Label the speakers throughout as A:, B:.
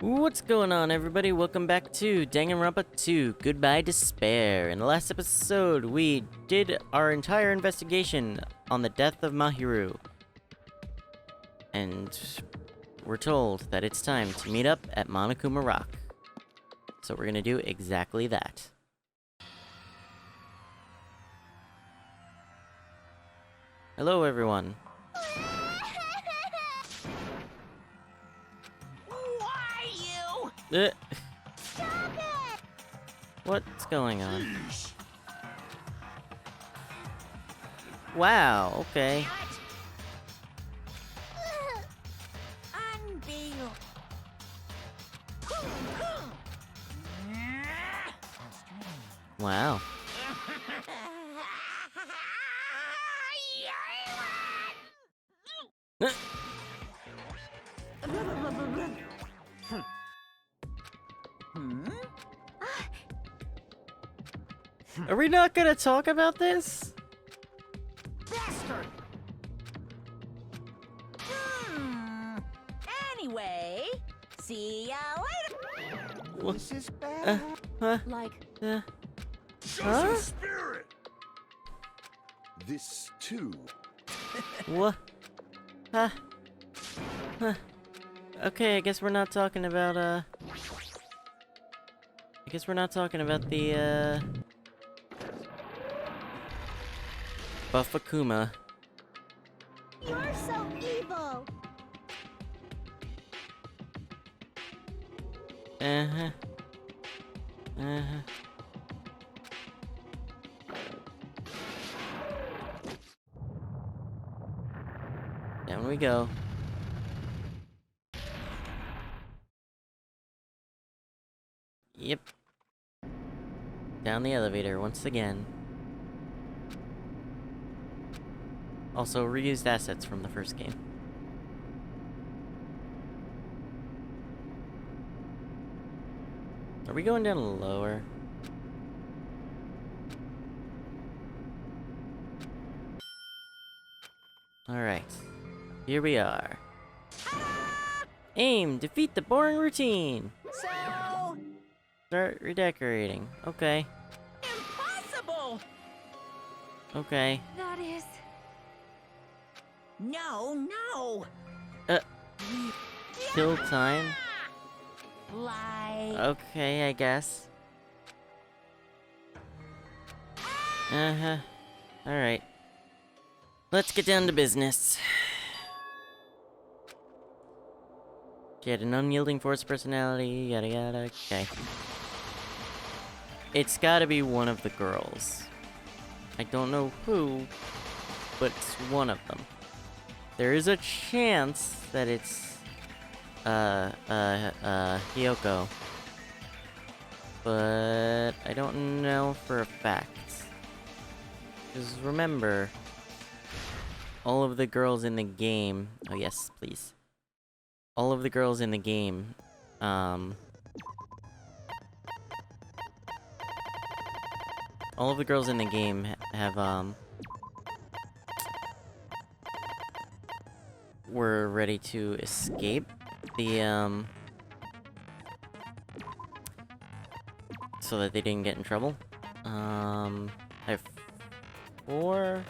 A: What's going on, everybody? Welcome back to Danganronpa 2, Goodbye Despair. In the last episode, we did our entire investigation on the death of Mahiru. And we're told that it's time to meet up at Monokuma Rock. So we're gonna do exactly that. Hello, everyone.
B: Stop it!
A: What's going on? Wow, okay.
B: Unbeatable.
A: Wow. Are we not gonna talk about this?
B: Bastard! Anyway, see ya later.
C: This is bad.
B: Like,
C: Show
A: huh?
C: some spirit. This too.
A: What? Huh? Okay, I guess we're not talking about, I guess we're not talking about the, Buffakuma.
B: you're so evil.
A: Uh-huh. Uh-huh. Down we go. Yep. Down the elevator once again. Also, reused assets from the first game. Are we going down lower? Alright. Here we are. Aim! Defeat the boring routine!
B: So
A: Start redecorating. Okay.
B: impossible.
A: Okay.
B: That is. No.
A: Kill time?
B: Like.
A: Okay, I guess. Uh-huh. Alright. Let's get down to business. She had an unyielding force personality, yada yada, okay. It's gotta be one of the girls. I don't know who, but it's one of them. There is a chance that it's, Hiyoko. But I don't know for a fact. Because remember, all of the girls in the game... Oh yes, please. All of the girls in the game, all of the girls in the game have, were ready to escape the, so that they didn't get in trouble. I have 4.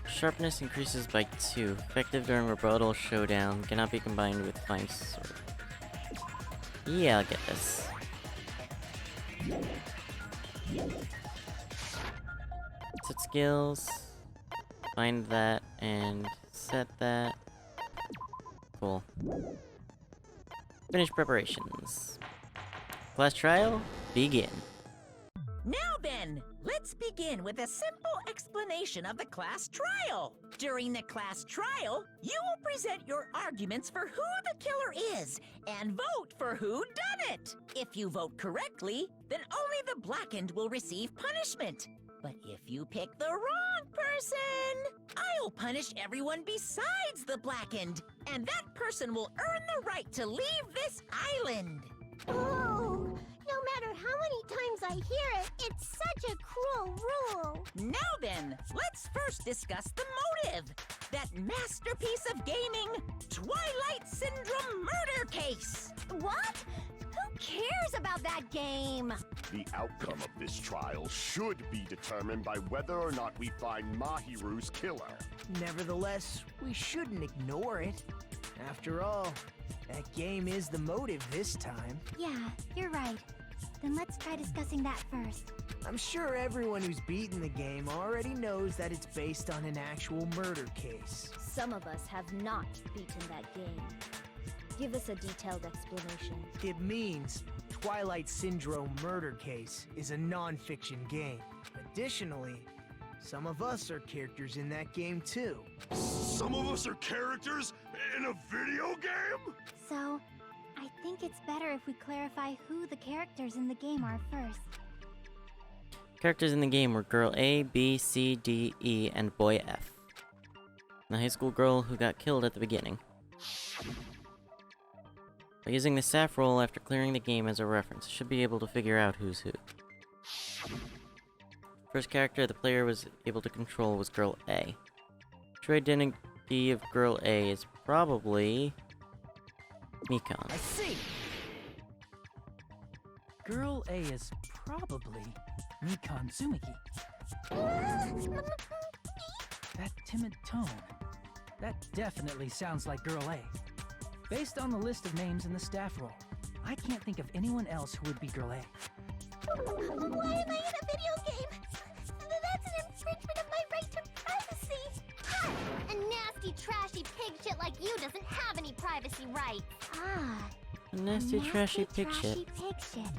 A: Sharpness increases by 2. Effective during rebuttal showdown. Cannot be combined with fine sword. Yeah, I'll get this. Set skills. Find that and set that. Cool. Finish preparations. Class trial, begin.
D: Now then, let's begin with a simple explanation of the class trial. During the class trial, you will present your arguments for who the killer is and vote for who done it. If you vote correctly, then only the blackened will receive punishment. But if you pick the wrong person, I'll punish everyone besides the blackened, and that person will earn the right to leave this island.
B: Oh, matter how many times I hear it, it's such a cruel rule.
D: Now then, let's first discuss the motive. That masterpiece of gaming, Twilight Syndrome murder case.
B: What? Who cares about that game?
C: The outcome of this trial should be determined by whether or not we find Mahiru's killer.
E: Nevertheless, we shouldn't ignore it. After all, that game is the motive this time.
B: Yeah, you're right. Then let's try discussing that first.
E: I'm sure everyone who's beaten the game already knows that it's based on an actual murder case.
B: Some of us have not beaten that game. Give us a detailed explanation.
E: It means Twilight Syndrome Murder Case is a non-fiction game. Additionally, some of us are characters in that game too.
C: Some of us are characters in a video game?
B: So, I think it's better if we clarify who the characters in the game are first.
A: Characters in the game were Girl A, B, C, D, E, and Boy F. The high school girl who got killed at the beginning. By using the staff roll after clearing the game as a reference, you should be able to figure out who's who. First character the player was able to control was Girl A. True identity of Girl A is probably Mikan.
F: I see. Girl A is probably Mikan Tsumiki. That timid tone. That definitely sounds like Girl A. Based on the list of names in the staff roll, I can't think of anyone else who would be Girl A.
B: Why am I in a video game? That's an infringement of my right to privacy. A nasty, trashy pig shit like you doesn't have any privacy rights.
A: Nasty, trashy pig shit.
B: Pig shit.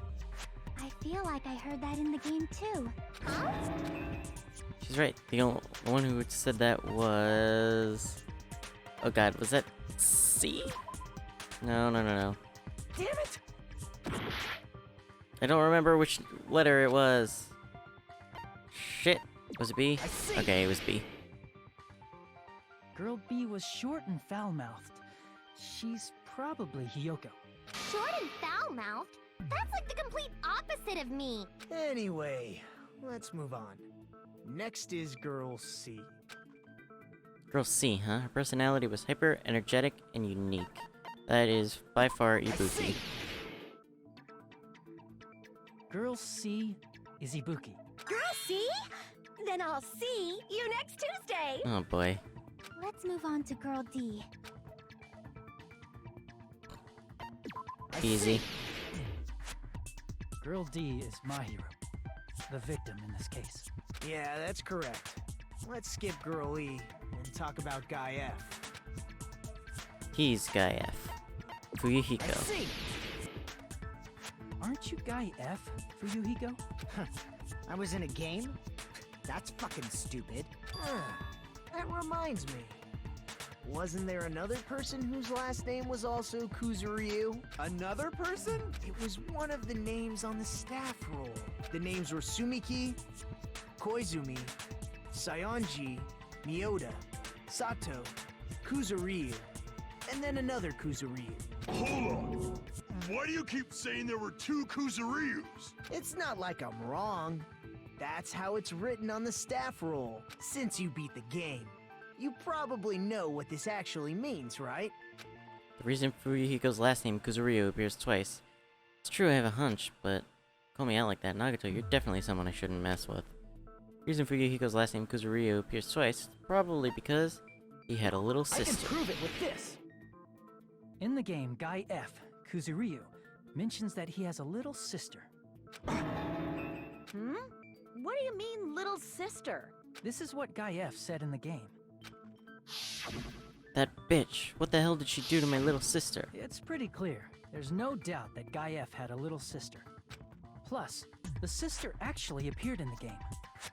B: I feel like I heard that in the game too. Huh?
A: She's right. The one who said that was... Oh god, was that C? No.
F: Damn it!
A: I don't remember which letter it was. Shit. Was it B?
F: I see.
A: Okay, it was B.
F: Girl B was short and foul-mouthed. She's probably Hiyoko.
B: Short and foul-mouthed? That's like the complete opposite of me.
E: Anyway, let's move on. Next is Girl C.
A: Girl C, huh? Her personality was hyper, energetic, and unique. That is by far Ibuki.
F: see. Girl C is Ibuki.
B: Girl, see? Then I'll see you next Tuesday.
A: Oh boy.
B: Let's move on to Girl D.
A: Easy.
F: Girl D is Mahiru, the victim in this case.
E: Yeah, that's correct. Let's skip Girl E and talk about Guy F.
A: He's Guy F.
F: I
A: Fuyuhiko.
F: see. Aren't you Guy F, Fuyuhiko?
E: I was in a game? That's fucking stupid. That reminds me. Wasn't there another person whose last name was also Kuzuryu? Another person? It was one of the names on the staff roll. The names were Sumiki, Koizumi, Sayonji, Miyoda, Sato, Kuzuryu, and then another Kuzuryu.
C: Hold on. Why do you keep saying there were two Kuzuryus?
E: It's not like I'm wrong. That's how it's written on the staff roll. Since you beat the game, you probably know what this actually means, right?
A: The reason Fuyuhiko's last name, Kuzuryu, appears twice. It's true I have a hunch, but call me out like that, Nagato, you're definitely someone I shouldn't mess with. The reason Fuyuhiko's last name, Kuzuryu, appears twice, probably because he had a little
F: I can
A: sister.
F: prove it with this. In the game, Guy F, Kuzuryu, mentions that he has a little sister.
D: Hmm? What do you mean, little sister?
F: This is what Guy F said in the game.
A: That bitch, what the hell did she do to my little sister?
F: It's pretty clear. There's no doubt that Guy F had a little sister. Plus, the sister actually appeared in the game.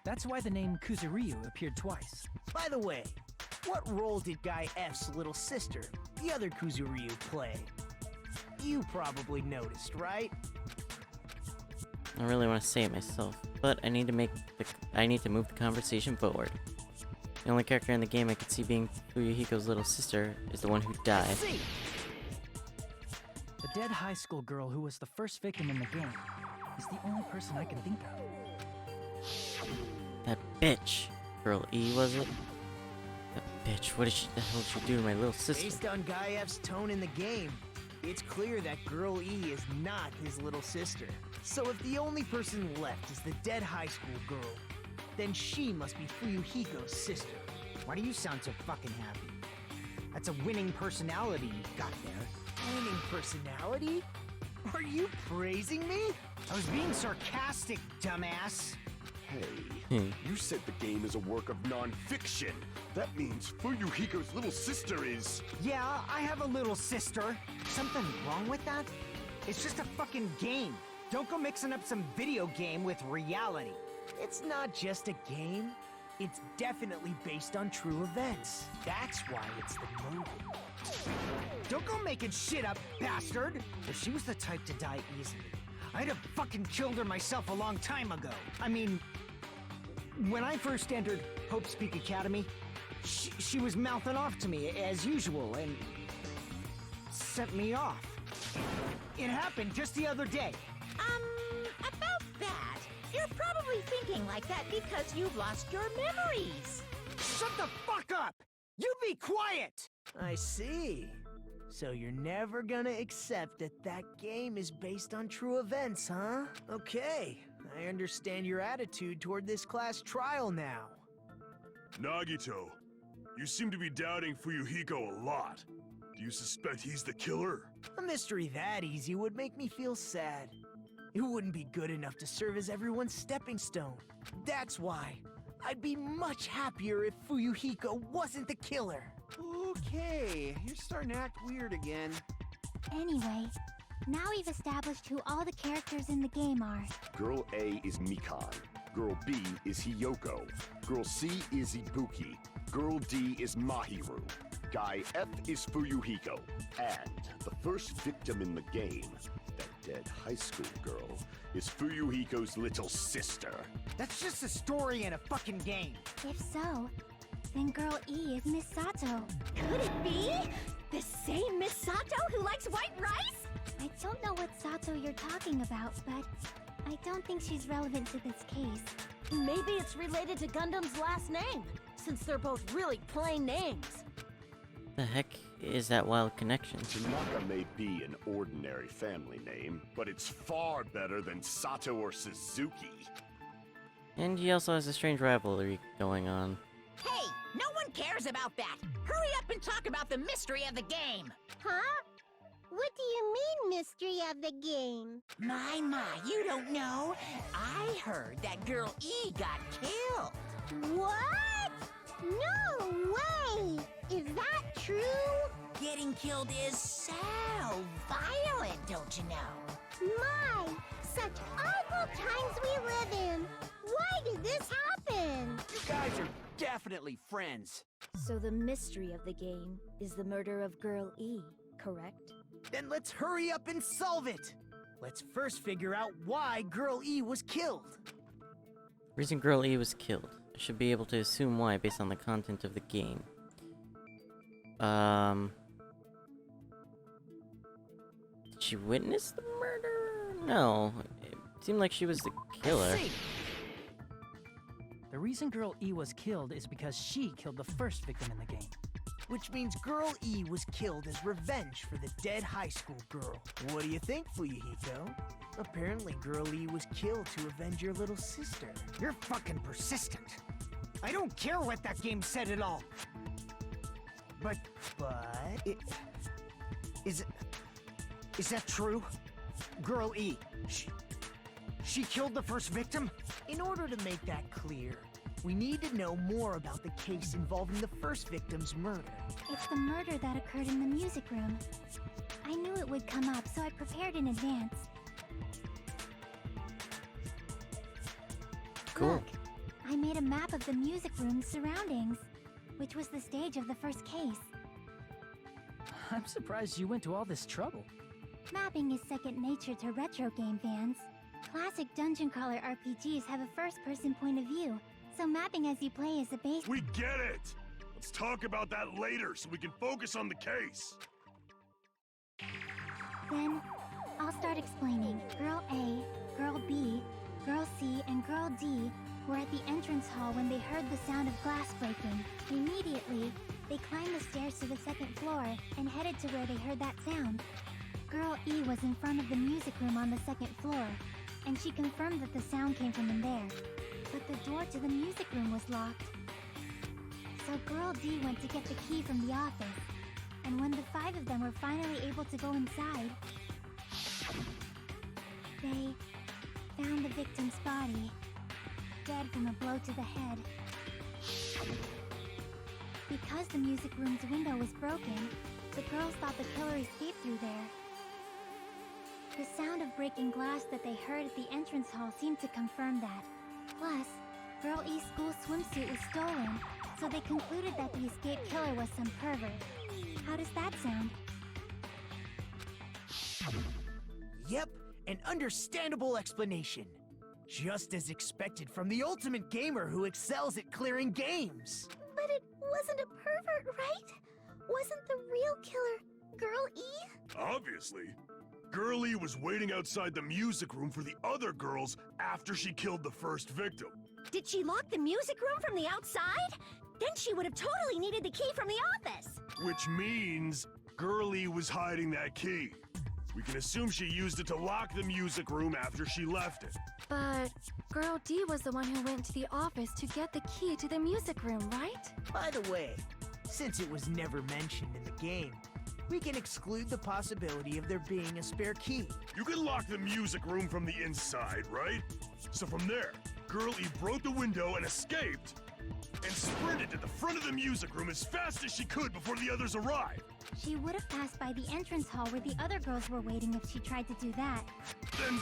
F: That's why the name Kuzuryu appeared twice.
E: By the way, what role did Guy F's little sister, the other Kuzuryu, play? You probably noticed, right?
A: I really want to say it myself, but I need to move the conversation forward. The only character in the game I could see being Fuyuhiko's little sister is the one who died.
F: See? The dead high school girl who was the first victim in the game. is the only person I can think of.
A: That bitch. Girl E, was it? That bitch. What the hell did she do to my little sister?
E: Based on Gaiev's tone in the game, it's clear that Girl E is not his little sister. So if the only person left is the dead high school girl, then she must be Fuyuhiko's sister. Why do you sound so fucking happy? That's a winning personality you've got there. Winning personality? Are you praising me? I was being sarcastic, dumbass.
C: Hey, you said the game is a work of non-fiction. That means Fuyuhiko's little sister is...
E: Yeah, I have a little sister. Something wrong with that? It's just a fucking game. Don't go mixing up some video game with reality. It's not just a game. It's definitely based on true events. That's why it's the movie. Don't go making shit up, bastard! If she was the type to die easily, I'd have fucking killed her myself a long time ago. I mean, when I first entered Hope's Peak Academy, she was mouthing off to me as usual and sent me off. It happened just the other day.
D: About that, you're probably thinking like that because you've lost your memories.
E: Shut the fuck up! You be quiet! I see. So you're never gonna accept that that game is based on true events, huh? Okay, I understand your attitude toward this class trial now.
G: Nagito, you seem to be doubting Fuyuhiko a lot. Do you suspect he's the killer?
E: A mystery that easy would make me feel sad. It wouldn't be good enough to serve as everyone's stepping stone. That's why I'd be much happier if Fuyuhiko wasn't the killer.
H: Okay, you're starting to act weird again.
B: Anyway, now we've established who all the characters in the game are.
C: Girl A is Mikan. Girl B is Hiyoko. Girl C is Ibuki. Girl D is Mahiru. Guy F is Fuyuhiko. And the first victim in the game, that dead high school girl, is Fuyuhiko's little sister.
E: That's just a story in a fucking game.
B: If so, then Girl E is Miss Sato.
I: Could it be? The same Miss Sato who likes white rice?
B: I don't know what Sato you're talking about, but I don't think she's relevant to this case.
I: Maybe it's related to Gundam's last name, since they're both really plain names.
A: The heck is that wild connection?
C: Tanaka may be an ordinary family name, but it's far better than Sato or Suzuki.
A: And he also has a strange rivalry going on.
D: Hey, no one cares about that. Hurry up and talk about the mystery of the game.
B: Huh? What do you mean, mystery of the game?
D: My, you don't know? I heard that Girl E got killed.
B: What? No way! Is that true?
D: Getting killed is so violent, don't you know?
B: My, such awful times we live in. Why did this happen?
H: You guys are definitely friends.
I: So the mystery of the game is the murder of Girl E, correct?
E: Then let's hurry up and solve it. Let's first figure out why Girl E was killed.
A: Reason Girl E was killed. I should be able to assume why based on the content of the game. Did she witness the murder? No. It seemed like she was the killer.
E: I see.
F: The reason Girl E was killed is because she killed the first victim in the game.
E: Which means Girl E was killed as revenge for the dead high school girl. What do you think, Fuyuhiko? Apparently Girl E was killed to avenge your little sister. You're fucking persistent. I don't care what that game said at all. But, is that true? Girl E, she killed the first victim? In order to make that clear, we need to know more about the case involving the first victim's murder.
B: It's the murder that occurred in the music room. I knew it would come up, so I prepared in advance.
A: Cool.
B: Look, I made a map of the music room's surroundings, which was the stage of the first case.
F: I'm surprised you went to all this trouble.
B: Mapping is second nature to retro game fans. Classic dungeon crawler RPGs have a first-person point of view, so mapping as you play is a base.
G: We get it! Let's talk about that later so we can focus on the case.
B: Then, I'll start explaining. Girl A, Girl B, Girl C, and Girl D were at the entrance hall when they heard the sound of glass breaking. Immediately, they climbed the stairs to the second floor and headed to where they heard that sound. Girl E was in front of the music room on the second floor, and she confirmed that the sound came from in there. But the door to the music room was locked. So Girl D went to get the key from the office, and when the 5 of them were finally able to go inside, they found the victim's body, dead from a blow to the head. Because the music room's window was broken, the girls thought the killer escaped through there. The sound of breaking glass that they heard at the entrance hall seemed to confirm that. Plus, Girl E's school swimsuit was stolen, so they concluded that the escaped killer was some pervert. How does that sound?
E: Yep, an understandable explanation. Just as expected from the ultimate gamer who excels at clearing games.
B: But it wasn't a pervert, right? Wasn't the real killer Girl E?
G: Obviously. Girl E was waiting outside the music room for the other girls after she killed the first victim.
B: Did she lock the music room from the outside? Then she would have totally needed the key from the office.
G: Which means Girl E was hiding that key. We can assume she used it to lock the music room after she left it.
J: But Girl D was the one who went to the office to get the key to the music room, right?
E: By the way, since it was never mentioned in the game, we can exclude the possibility of there being a spare key.
G: You can lock the music room from the inside, right? So from there, Girl E broke the window and escaped, and sprinted to the front of the music room as fast as she could before the others arrived.
B: She would have passed by the entrance hall where the other girls were waiting if she tried to do that.
G: Then,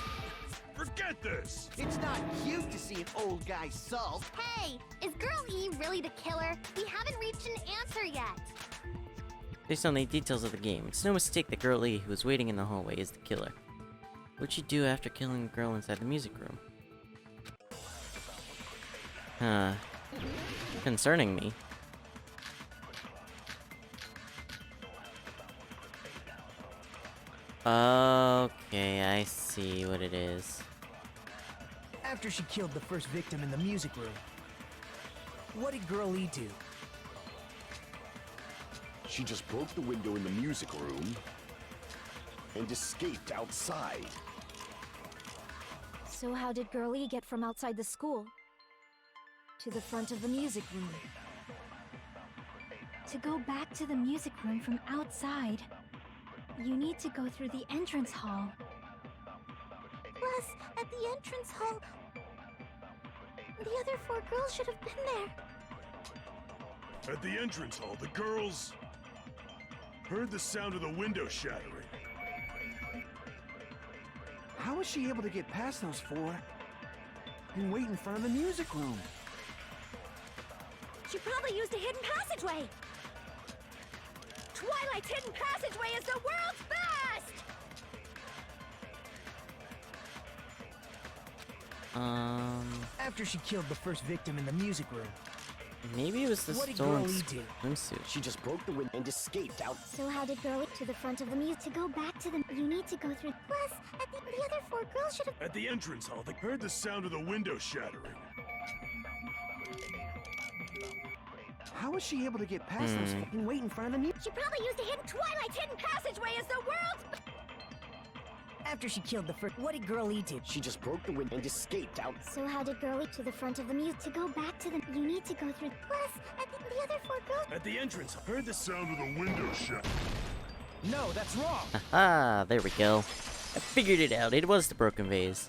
G: forget this!
E: It's not cute to see an old guy sulk.
B: Hey, is Girl E really the killer? We haven't reached an answer yet.
A: Based on the details of the game, it's no mistake that Girl E, who was waiting in the hallway, is the killer. What'd she do after killing the girl inside the music room? Concerning me. Okay, I see what it is.
E: After she killed the first victim in the music room, what did Girl E do?
C: She just broke the window in the music room and escaped outside.
I: So how did Girl E get from outside the school to the front of the music room?
B: To go back to the music room from outside, you need to go through the entrance hall. Plus, at the entrance hall, the other 4 girls should have been there.
G: At the entrance hall, the girls heard the sound of the window shattering.
H: How was she able to get past those 4 and wait in front of the music room?
B: She probably used a hidden passageway. Twilight's hidden passageway is the world's best!
E: After she killed the first victim in the music room,
A: Maybe it was the
E: what did
A: stolen
E: Girl E do?
A: swimsuit.
C: She just broke the window and escaped out.
B: So how did Girl E to the front of the music? To go back to the... You need to go through... Plus, at the other 4 girls should have...
G: At the entrance hall, they heard the sound of the window shattering.
H: How was she able to get past those and wait in front of the music?
B: She probably used a hidden... Twilight's hidden passageway is the world's...
E: After she killed the first, what did Girl E do?
C: She just broke the window and escaped out.
B: So how did Girl E to the front of the music? To go back to the... You need to go through... Plus, at the other 4 girls...
G: At the entrance, heard the sound of the window shattering.
E: No, that's wrong.
A: Haha, there we go. I figured it out. It was the broken vase.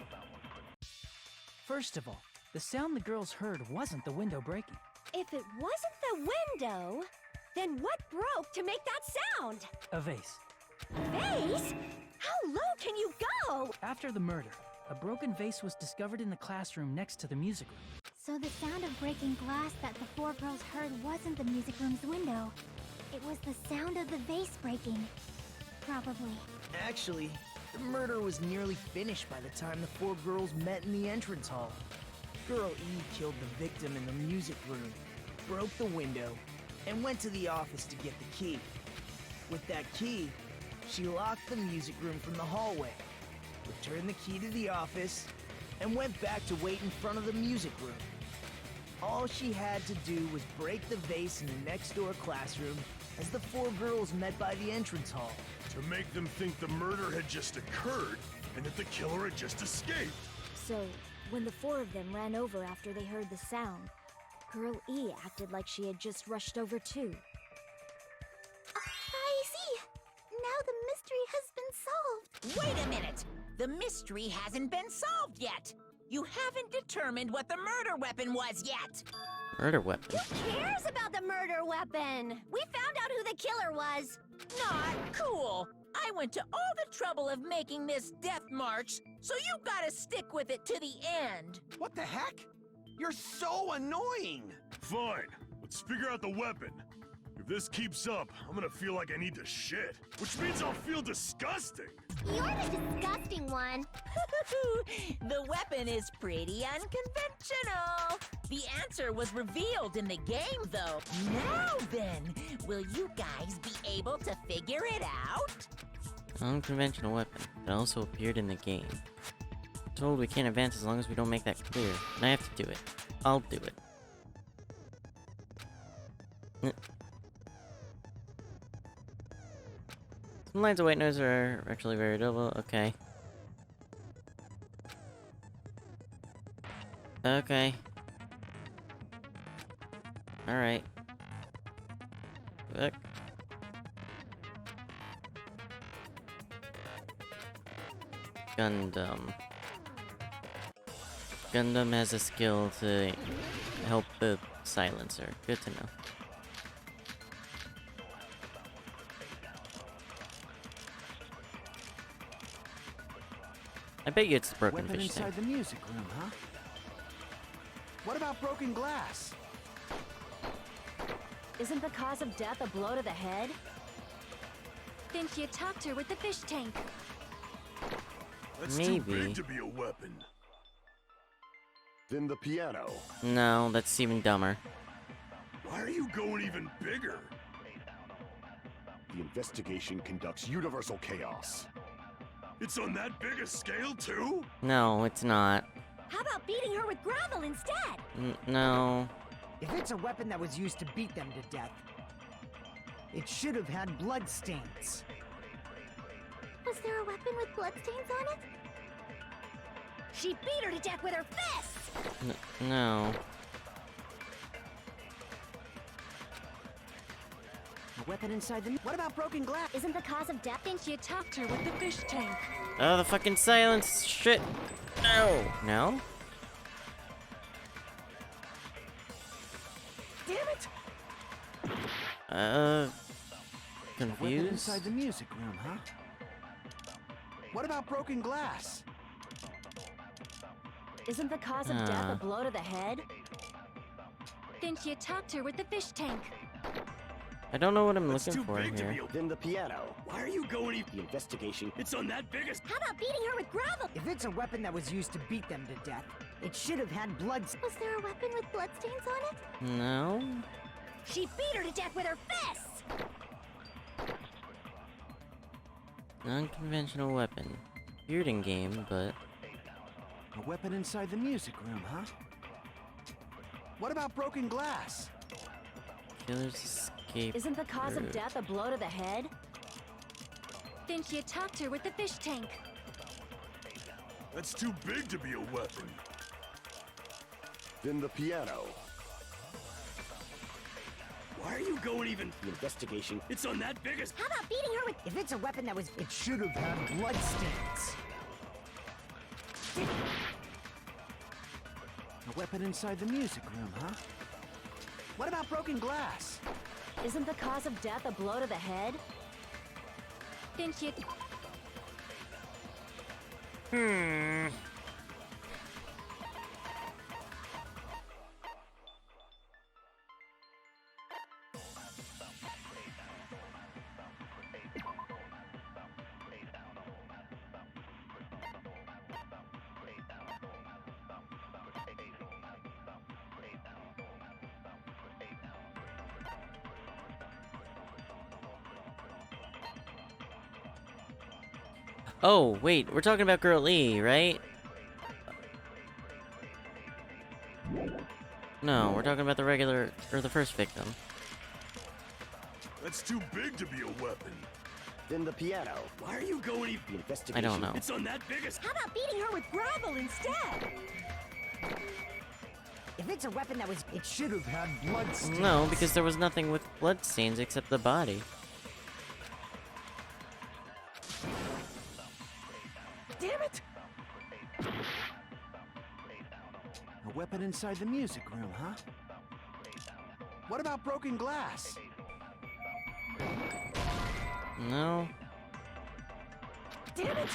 F: First of all, the sound the girls heard wasn't the window breaking.
I: If it wasn't the window, then what broke to make that sound?
F: A vase.
I: Vase? How low can you go?
F: After the murder, a broken vase was discovered in the classroom next to the music room.
B: So the sound of breaking glass that the 4 girls heard wasn't the music room's window. It was the sound of the vase breaking. Probably.
E: Actually, the murder was nearly finished by the time the 4 girls met in the entrance hall. Girl E killed the victim in the music room, broke the window, and went to the office to get the key. With that key, she locked the music room from the hallway. returned the key to the office, and went back to wait in front of the music room. All she had to do was break the vase in the next-door classroom as the four girls met by the entrance hall.
G: To make them think the murder had just occurred and that the killer had just escaped.
I: So, when the four of them ran over after they heard the sound, Girl E acted like she had just rushed over too.
B: I see. Now the mystery has been solved.
D: Wait a minute! The mystery hasn't been solved yet! You haven't determined what the murder weapon was yet!
A: Murder weapon.
B: Who cares about the murder weapon? We found out who the killer was.
D: Not cool! I went to all the trouble of making this death march, so you gotta stick with it to the end!
H: What the heck? You're so annoying!
G: Fine, let's figure out the weapon. If this keeps up, I'm gonna feel like I need to shit, which means I'll feel disgusting.
B: You're the disgusting one.
D: The weapon is pretty unconventional. The answer was revealed in the game, though. Now then, will you guys be able to figure it out?
A: Unconventional weapon that also appeared in the game. Told we can't advance as long as we don't make that clear. And I have to do it. I'll do it. Some lines of white noise are actually very double. Okay. Okay. Alright. Look. Gundam. Gundam has a skill to help the silencer. Good to know. I bet you it's the broken
H: Weapon
A: fish
H: inside
A: thing.
H: the music room, huh? What about broken glass?
I: Isn't the cause of death a blow to the head?
J: Then she attacked her with the fish tank.
G: That's
A: Maybe.
G: too big to be a weapon.
C: Then the piano.
A: No, that's even dumber.
G: Why are you going even bigger?
C: The investigation conducts universal chaos.
G: It's on that big a scale, too?
A: No, it's not.
B: How about beating her with gravel instead?
A: No.
E: If it's a weapon that was used to beat them to death, it should have had blood stains.
B: Was there a weapon with bloodstains on it? She beat her to death with her fists!
A: No.
E: A weapon inside the... What about broken glass?
B: Isn't the cause of death?
J: Then she attacked her with the fish tank.
A: Oh, the fucking silence! Shit! No! No?
E: Damn it!
H: Weapon
A: Confused?
H: inside the music room, huh? What about broken glass?
I: Isn't the cause of death a blow to the head?
J: Then she attacked her with the fish tank.
A: I don't know what I'm
G: That's
A: looking
G: too
A: for
G: big to be
A: here.
G: a...
C: Then the piano.
G: Why are you going even...
C: The investigation.
G: It's on that big a...
B: How about beating her with gravel?
E: If it's a weapon that was used to beat them to death, it should have had blood...
B: Was there a weapon with bloodstains on it?
A: No?
B: She beat her to death with her fists!
A: Unconventional weapon. Appeared in game, but...
H: A weapon inside the music room, huh? What about broken glass?
A: Killer's escape.
I: Isn't the cause of
A: route.
I: death a blow to the head?
J: Then she attacked her with the fish tank.
G: That's too big to be a weapon.
C: Then the piano.
G: Why are you going even...
C: The investigation.
G: It's on that big a...
B: How about beating her with...
E: If it's a weapon that was... It should have had blood stains.
H: A weapon inside the music room, huh? What about broken glass?
I: Isn't the cause of death a blow to the head?
J: Then she...
A: Oh, wait, we're talking about Girl E, right? No, we're talking about the regular, or the first victim.
G: That's too big to be a weapon.
C: Then the piano.
G: Why are you going
C: The investigation.
A: I don't know.
G: It's on that big as...
D: How about beating her with gravel instead?
E: If it's a weapon that was... It should have had blood stains.
A: No, because there was nothing with blood stains except the body.
D: Damn it!
H: A weapon inside the music room, huh? What about broken glass?
A: No.
D: Damn it!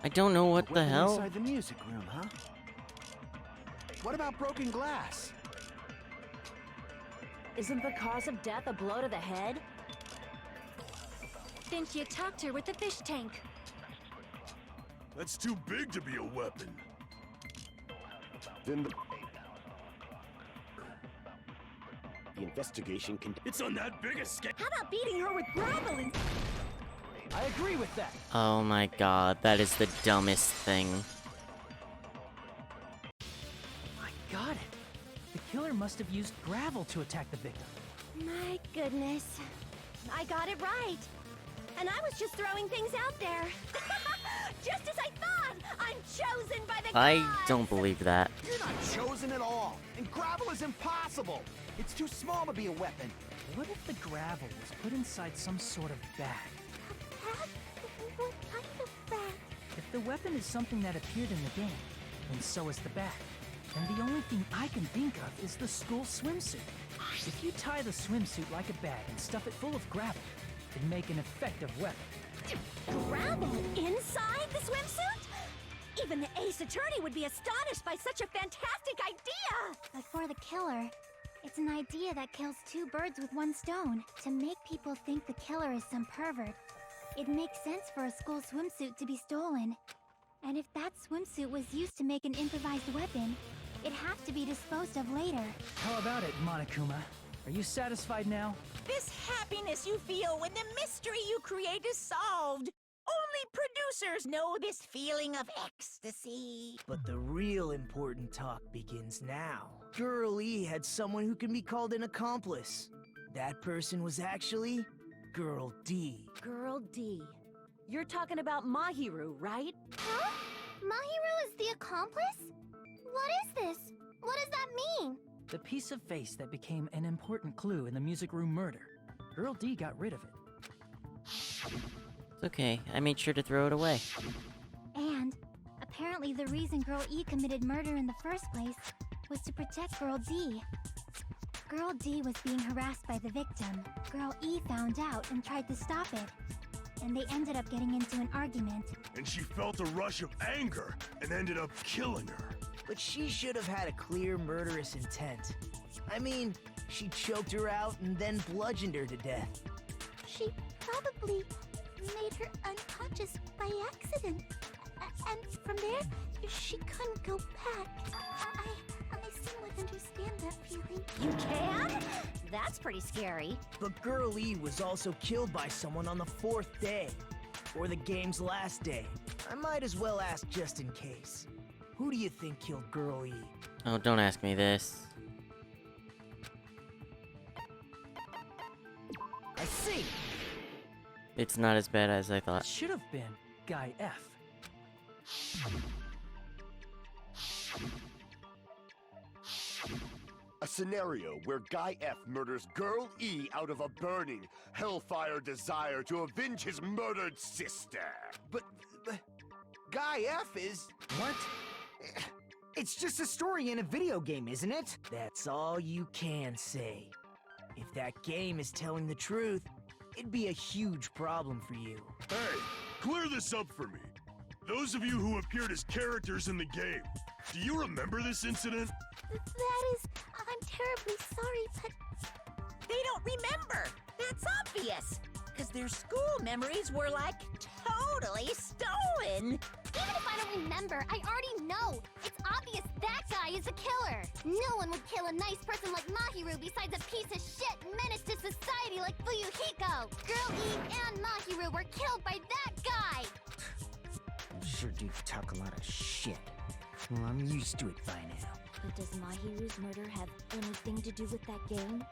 A: I don't know what
H: A
A: the
H: weapon
A: hell.
H: inside the music room, huh? What about broken glass?
I: Isn't the cause of death a blow to the head?
J: Then she attacked her with the fish tank.
G: That's too big to be a weapon.
C: Then the investigation can.
G: It's on that big escape.
D: How about beating her with gravel and...
F: I agree with that.
A: Oh my god, that is the dumbest thing.
F: I got it. The killer must have used gravel to attack the victim.
B: My goodness. I got it right. And I was just throwing things out there. Just as I thought! I'm chosen by the
A: I
B: gods!
A: don't believe that.
H: You're not chosen at all, and gravel is impossible. It's too small to be a weapon.
F: What if the gravel was put inside some sort of bag?
B: What kind of bag?
F: If the weapon is something that appeared in the game, then so is the bag. And the only thing I can think of is the school swimsuit. If you tie the swimsuit like a bag and stuff it full of gravel, it'd make an effective weapon.
B: Gravel inside the swimsuit? Even the ace attorney would be astonished by such a fantastic idea! But for the killer, it's an idea that kills two birds with one stone. To make people think the killer is some pervert, it makes sense for a school swimsuit to be stolen. And if that swimsuit was used to make an improvised weapon, it has to be disposed of later.
F: How about it, Monokuma? Are you satisfied now?
D: This happiness you feel when the mystery you create is solved. Only producers know this feeling of ecstasy.
E: But the real important talk begins now. Girl E had someone who can be called an accomplice. That person was actually Girl D.
I: Girl D. You're talking about Mahiru, right?
B: Huh? Mahiru is the accomplice? What is this? What does that mean?
F: The piece of face that became an important clue in the music room murder. Girl D got rid of it.
A: It's okay, I made sure to throw it away.
B: And apparently the reason Girl E committed murder in the first place was to protect Girl D. Girl D was being harassed by the victim. Girl E found out and tried to stop it. And they ended up getting into an argument.
G: And she felt a rush of anger and ended up killing her.
E: But she should have had a clear murderous intent. I mean, she choked her out and then bludgeoned her to death.
B: She probably made her unconscious by accident. And from there, she couldn't go back. I somewhat understand that feeling.
I: You can? That's pretty scary.
E: But Girl E was also killed by someone on the 4th day. Or the game's last day. I might as well ask just in case. Who do you think killed Girl E?
A: Oh, don't ask me this.
E: I see!
A: It's not as bad as I
F: It
A: thought.
F: should have been Guy F.
C: A scenario where Guy F murders Girl E out of a burning, hellfire desire to avenge his murdered sister.
H: But Guy F is...
E: What?
H: It's just a story in a video game, isn't it?
E: That's all you can say. If that game is telling the truth, it'd be a huge problem for you.
G: Hey, clear this up for me. Those of you who appeared as characters in the game, do you remember this incident?
B: That is... I'm terribly sorry, but...
D: They don't remember. That's obvious. Because their school memories were like totally stolen.
B: Even if I don't remember, I already know. It's obvious that guy is a killer. No one would kill a nice person like Mahiru besides a piece of shit menace to society like Fuyuhiko. Girl E and Mahiru Mahiru were killed by that guy!
E: You sure do talk a lot of shit. Well, I'm used to it by now.
I: But does Mahiru's murder have anything to do with that game?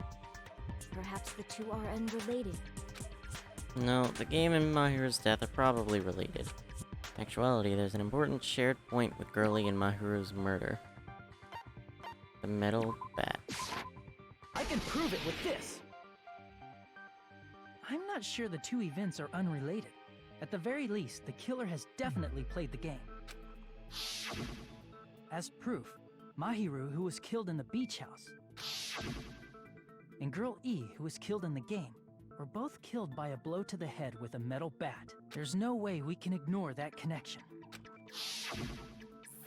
I: Perhaps the two are unrelated.
A: No, the game and Mahiru's death are probably related. In actuality, there's an important shared point with Girly and Mahiru's murder. The metal bat.
F: I can prove it with this! I'm not sure the two events are unrelated. At the very least, the killer has definitely played the game. As proof, Mahiru, who was killed in the beach house, and Girl E, who was killed in the game, were both killed by a blow to the head with a metal bat. There's no way we can ignore that connection.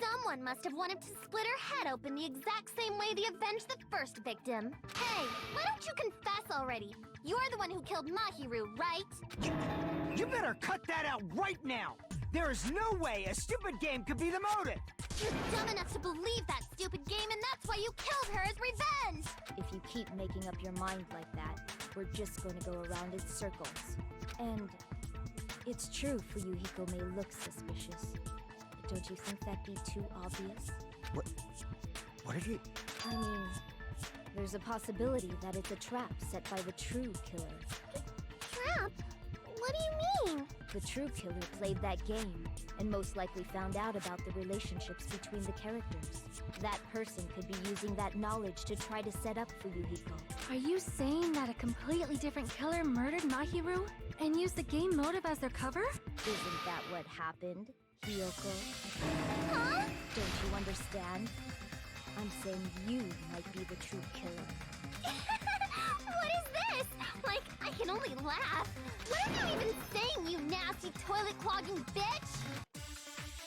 B: Someone must have wanted to split her head open the exact same way they avenged the first victim. Hey, why don't you confess already? You're the one who killed Mahiru, right?
E: You better cut that out right now! There is no way a stupid game could be the motive!
B: You're dumb enough to believe that stupid game, and that's why you killed her as revenge!
I: If you keep making up your mind like that, we're just going to go around in circles. And it's true Fuyuhiko may look suspicious. But don't you think that'd be too obvious?
E: What have you...
I: I mean, there's a possibility that it's a trap set by the true killer.
B: Trap? What do you mean?
I: The true killer played that game, and most likely found out about the relationships between the characters. That person could be using that knowledge to try to set up Fuyuhiko.
J: Are you saying that a completely different killer murdered Mahiru and used the game motive as their cover?
I: Isn't that what happened, Hiyoko?
B: Huh?
I: Don't you understand? I'm saying you might be the true killer.
B: What is this? Like, I can only laugh. What are you even saying, you nasty toilet-clogging bitch?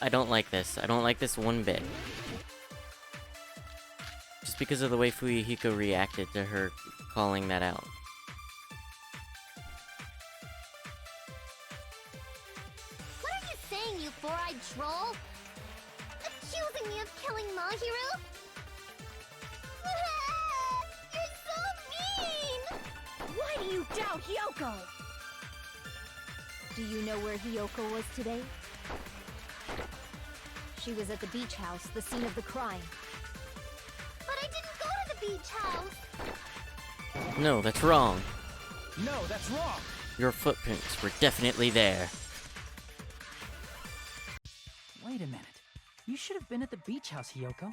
A: I don't like this. I don't like this one bit. Just because of the way Fuyuhiko reacted to her calling that out.
B: What are you saying, you four-eyed troll? Accusing me of killing Mahiru? You're so mean!
I: Why do you doubt Hiyoko? Do you know where Hiyoko was today? She was at the beach house, the scene of the crime.
B: But I didn't go to the beach house!
A: No, that's wrong.
F: No, that's wrong!
A: Your footprints were definitely there.
F: Wait a minute. You should have been at the beach house, Hiyoko.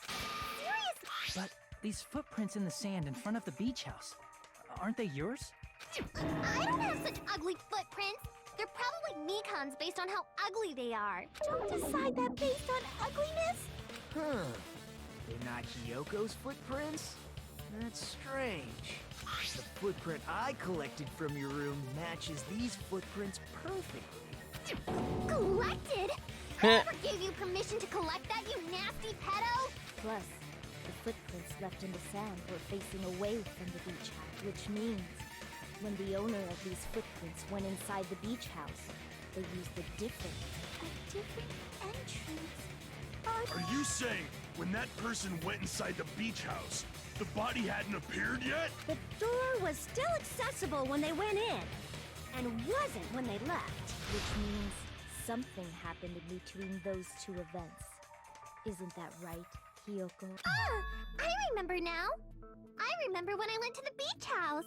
B: Seriously?
F: But these footprints in the sand in front of the beach house, aren't they yours?
B: I don't have such ugly footprints! They're probably Mikan's based on how ugly they are. Don't decide that based on ugliness!
E: Huh. They're not Hiyoko's footprints? That's strange. The footprint I collected from your room matches these footprints perfectly.
B: Collected? I never gave you permission to collect that, you nasty pedo!
I: Plus, the footprints left in the sand were facing away from the beach house, which means when the owner of these footprints went inside the beach house, they used a different entrance.
G: Are you saying when that person went inside the beach house, the body hadn't appeared yet?
I: The door was still accessible when they went in, and wasn't when they left. Which means something happened in between those two events. Isn't that right, Hiyoko?
B: I remember now. I remember when I went to the beach house.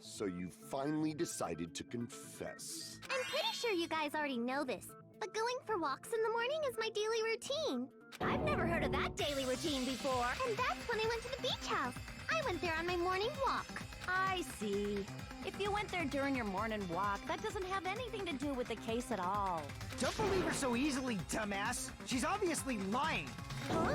C: So you finally decided to confess.
B: I'm pretty sure you guys already know this, but going for walks in the morning is my daily routine. I've never heard of that daily routine before. And that's when I went to the beach house. I went there on my morning walk.
D: I see. If you went there during your morning walk, that doesn't have anything to do with the case at all.
E: Don't believe her so easily, dumbass. She's obviously lying.
B: Huh?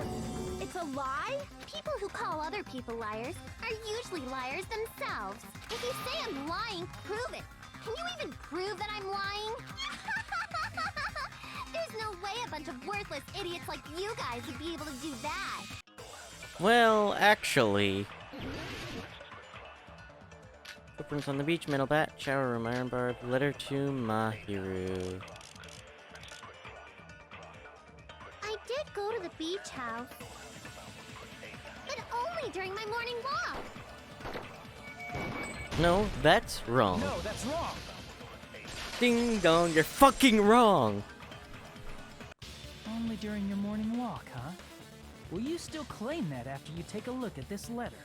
B: It's a lie? People who call other people liars are usually liars themselves. If you say I'm lying, prove it. Can you even prove that I'm lying? There's no way a bunch of worthless idiots like you guys would be able to do that.
A: Well, actually... Footprints on the beach, metal bat, shower room, iron bar, letter to Mahiru.
B: I did go to the beach house. But only during my morning walk.
A: No, that's wrong.
F: No, that's wrong.
A: Ding dong, you're fucking wrong!
F: Only during your morning walk, huh? Will you still claim that after you take a look at this letter?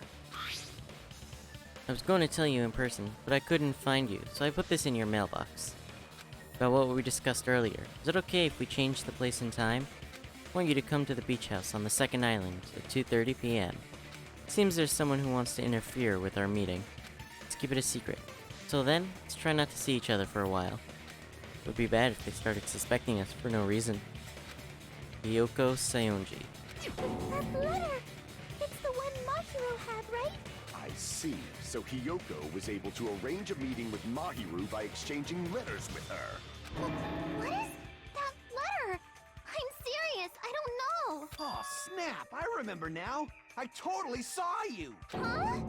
A: I was going to tell you in person, but I couldn't find you, so I put this in your mailbox. About what we discussed earlier. Is it okay if we change the place and time? I want you to come to the beach house on the second island at 2:30 p.m. Seems there's someone who wants to interfere with our meeting. Let's keep it a secret. Till then, let's try not to see each other for a while. It would be bad if they started suspecting us for no reason. Ryoko Sayonji.
B: That letter! It's the one Mahiro had, right?
C: I see. So Hiyoko was able to arrange a meeting with Mahiru by exchanging letters with her.
B: What is that letter? I'm serious, I don't know.
H: Oh, snap! I remember now. I totally saw you.
B: Huh?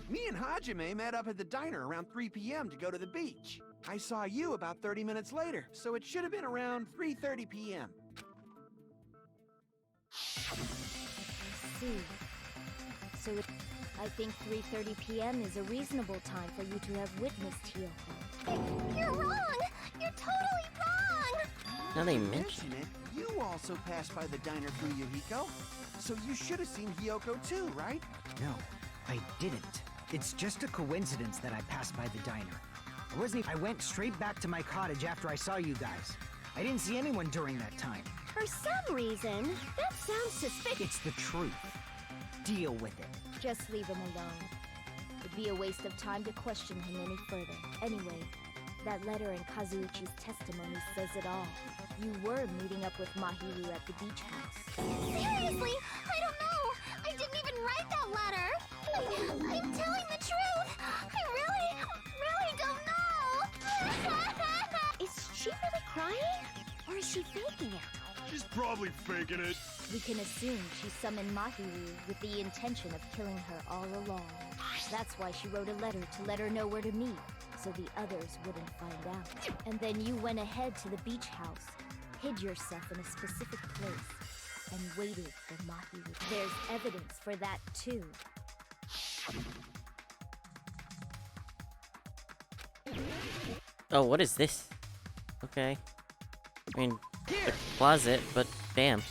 H: Me and Hajime met up at the diner around 3 p.m. to go to the beach. I saw you about 30 minutes later, so it should have been around 3:30 p.m.
I: See. So I think 3:30 p.m. is a reasonable time for you to have witnessed Hiyoko.
B: You're wrong! You're totally wrong!
A: Now they mention
H: Mention it, you also passed by the diner through Yuhiko. So you should have seen Hiyoko too, right?
E: No, I didn't. It's just a coincidence that I passed by the diner. I went straight back to my cottage after I saw you guys. I didn't see anyone during that time.
I: For some reason, that sounds suspicious.
E: It's the truth. Deal with it.
I: Just leave him alone. It'd be a waste of time to question him any further. Anyway, that letter in Kazuichi's testimony says it all. You were meeting up with Mahiru at the beach house.
B: Seriously, I don't know! I didn't even write that letter! I'm telling the truth! I really don't know!
I: Is she really crying? Or is she faking it?
G: She's probably faking it.
I: We can assume she summoned Mahiru with the intention of killing her all along. That's why she wrote a letter to let her know where to meet, so the others wouldn't find out. And then you went ahead to the beach house, hid yourself in a specific place, and waited for Mahiru. There's evidence for that too.
A: Oh, what is this? Okay. I mean, the closet, but damn.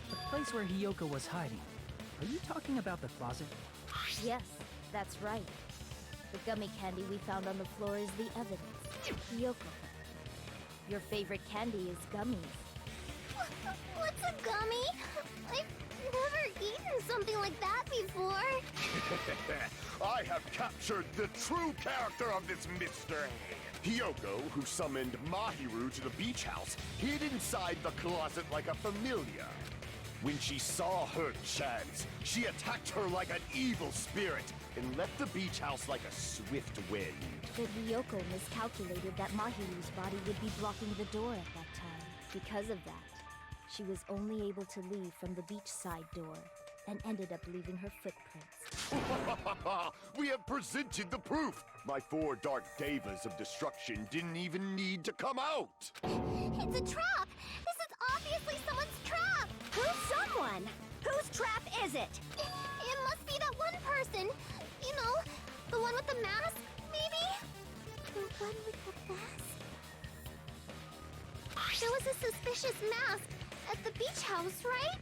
F: The place where Hiyoko was hiding. Are you talking about the closet?
I: Yes, that's right. The gummy candy we found on the floor is the evidence. Hiyoko, your favorite candy is gummies.
B: What's a gummy? I've never eaten something like that before.
C: I have captured the true character of this mystery. Hiyoko, who summoned Mahiru to the beach house, hid inside the closet like a familiar. When she saw her chance, she attacked her like an evil spirit and left the beach house like a swift wind.
I: But Hiyoko miscalculated that Mahiru's body would be blocking the door at that time. Because of that, she was only able to leave from the beachside door and ended up leaving her footprints.
C: We have presented the proof! My 4 dark devas of destruction didn't even need to come out!
B: It's a trap! This is obviously someone's trap!
I: Who's someone? Whose trap is it?
B: It must be that one person. You know, the one with the mask, maybe? The one with the mask? There was a suspicious mask at the beach house, right?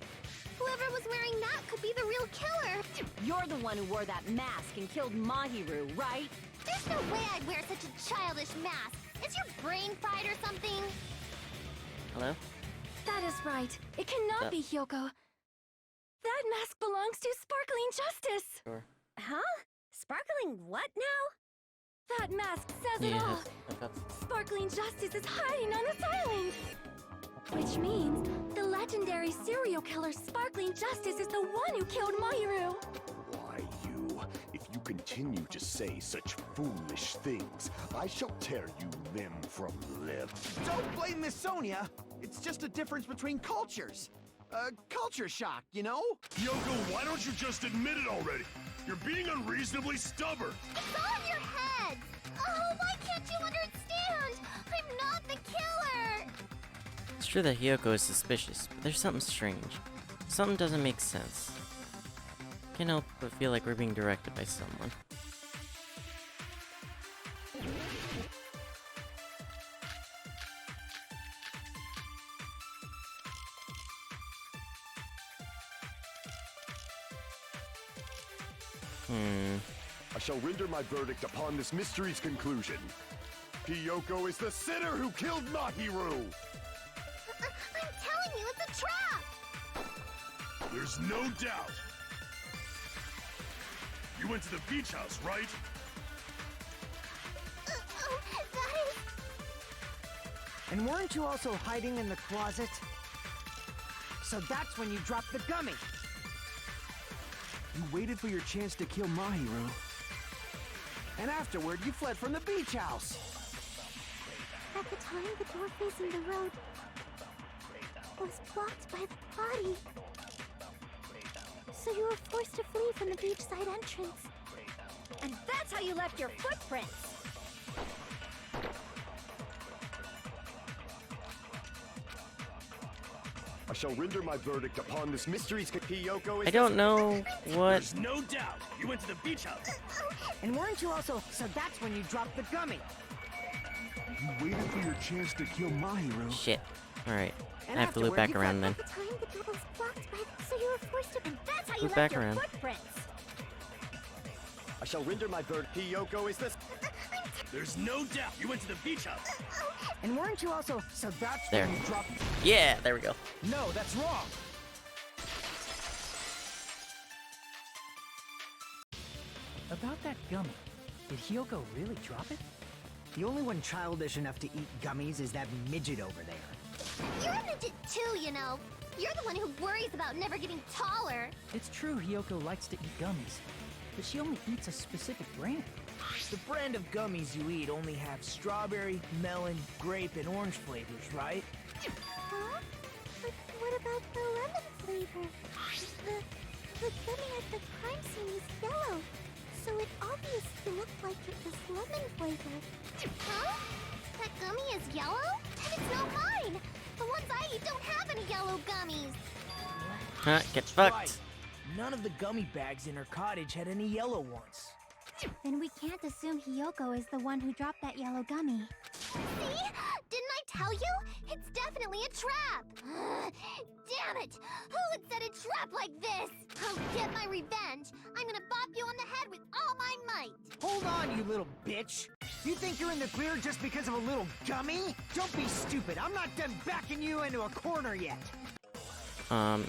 B: Whoever was wearing that could be the real killer.
K: You're the one who wore that mask and killed Mahiru, right?
B: There's no way I'd wear such a childish mask. Is your brain fried or something?
A: Hello?
J: That is right. It cannot be Hyoko. That mask belongs to Sparkling Justice.
A: Sure.
I: Huh? Sparkling what now?
J: That mask says it all. Sparkling Justice is hiding on this island. Which means the legendary serial killer Sparkling Justice is the one who killed Mahiru.
C: Why, you? If you continue to say such foolish things, I shall tear you limb from limb.
H: Don't blame Miss Sonia. It's just a difference between cultures. Culture shock, you know?
G: Yoko, why don't you just admit it already? You're being unreasonably stubborn.
B: It's all in your head. Oh, why can't you understand? I'm not the killer.
A: It's true that Hiyoko is suspicious, but there's something strange. Something doesn't make sense. Can't help but feel like we're being directed by someone.
C: I shall render my verdict upon this mystery's conclusion. Hiyoko is the sinner who killed Mahiru!
B: I'm telling you, it's a trap!
G: There's no doubt. You went to the beach house, right?
B: Oh, that is...
E: And weren't you also hiding in the closet? So that's when you dropped the gummy!
H: You waited for your chance to kill Mahiru. And afterward, you fled from the beach house.
B: At the time, the door facing the road was blocked by the body. So you were forced to flee from the beachside entrance.
I: And that's how you left your footprints!
C: I shall render my verdict upon this mystery's Hiyoko is
A: I don't know what.
G: There's no doubt. You went to the beach house.
E: And weren't you also... So that's when you dropped the gummy!
H: You waited for your chance to kill Mahiru.
A: Shit. Alright.
E: And
A: I have to loop back around then.
B: At the time, the door was blocked by... So you were forced to...
I: And that's how you
A: Loop
I: left
A: back
I: your
A: around.
I: footprints!
C: I shall render my verdict. Hiyoko is this.
G: There's no doubt. You went to the beach house.
E: And weren't you also... So that's
A: There.
E: when you dropped...
A: Yeah, there we go.
F: No, that's wrong! About that gummy, did Hiyoko really drop it?
E: The only one childish enough to eat gummies is that midget over there.
B: You're a midget too, you know. You're the one who worries about never getting taller.
F: It's true Hiyoko likes to eat gummies, but she only eats a specific brand.
E: The brand of gummies you eat only have strawberry, melon, grape, and orange flavors, right?
B: Huh? But what about the lemon flavor? The gummy at the crime scene is yellow, so it obviously looked like it was lemon flavored. Huh? That gummy is yellow? And it's not mine! The ones I eat don't have any yellow gummies!
A: Huh, get fucked.
E: None of the gummy bags in her cottage had any yellow ones.
B: Then we can't assume Hiyoko is the one who dropped that yellow gummy. See? Didn't I tell you? It's definitely a trap! Damn it! Who would set a trap like this? I'll get my revenge! I'm gonna bop you on the head with all my might!
E: Hold on, you little bitch! You think you're in the clear just because of a little gummy? Don't be stupid, I'm not done backing you into a corner yet!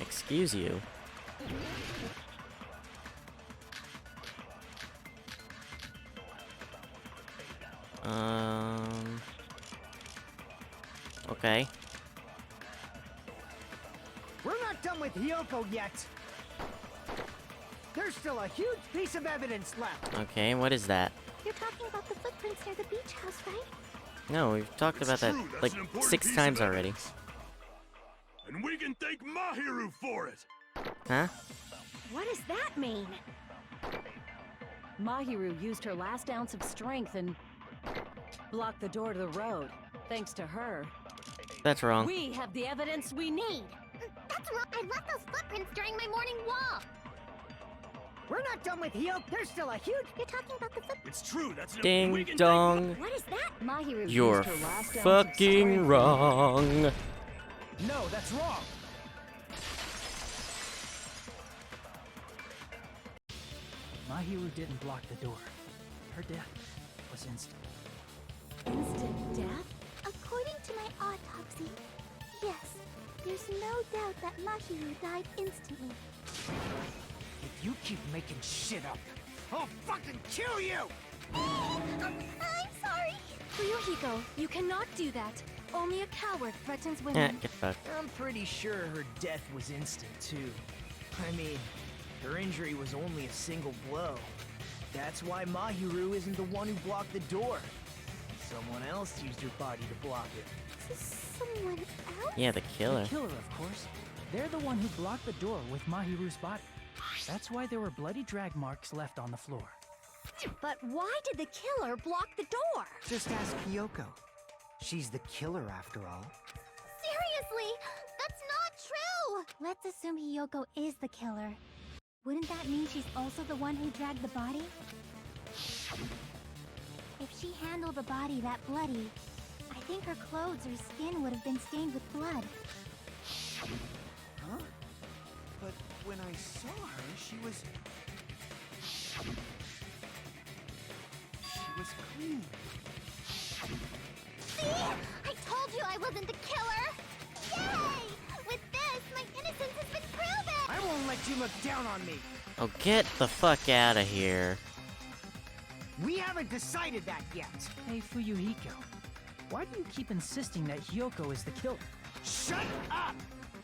A: Excuse you. Okay.
E: We're not done with Hiyoko yet! There's still a huge piece of evidence left!
A: Okay, what is that?
B: You're talking about the footprints near the beach house, right?
A: No, we've talked about that
G: True, that's
A: like
G: an important
A: 6
G: piece
A: times
G: of
A: already.
G: evidence. And we can thank Mahiru for it.
A: Huh?
I: What does that mean? Mahiru used her last ounce of strength and blocked the door to the road. Thanks to her,
A: That's wrong.
I: we have the evidence we need.
B: That's wrong! I left those footprints during my morning walk!
E: We're not done with Hiyoko! There's still a huge...
B: You're talking about the footprints...
G: It's true. That's an
A: Ding
G: we can
A: dong.
I: What is that? Mahiru
A: You're
I: used her last ounce of
A: fucking
I: strength.
A: wrong.
F: No, that's wrong! Mahiru didn't block the door. Her death was instant.
B: Instant death? According to my autopsy, yes. There's no doubt that Mahiru died instantly.
E: If you keep making shit up, I'll fucking kill you!
B: I'm sorry!
J: Ryuhiko, you cannot do that. Only a coward threatens
A: Eh,
J: women.
A: get fucked.
E: I'm pretty sure her death was instant, too. I mean, her injury was only a single blow. That's why Mahiru isn't the one who blocked the door. Someone else used her body to block it.
B: Someone else?
A: Yeah, the killer.
F: The killer, of course. They're the one who blocked the door with Mahiru's body. That's why there were bloody drag marks left on the floor.
I: But why did the killer block the door?
E: Just ask Hiyoko. She's the killer, after all.
B: Seriously? That's not true! Let's assume Hiyoko is the killer. Wouldn't that mean she's also the one who dragged the body? If she handled the body that bloody, I think her clothes or skin would have been stained with blood.
H: Huh? But when I saw her, she was clean.
B: See? I told you I wasn't the killer! Yay! With this, my innocence has been proven!
E: I won't let you look down on me.
A: Oh, get the fuck out of here.
E: We haven't decided that yet.
F: Hey, Fuyuhiko. Why do you keep insisting that Hyoko is the killer?
E: Shut up!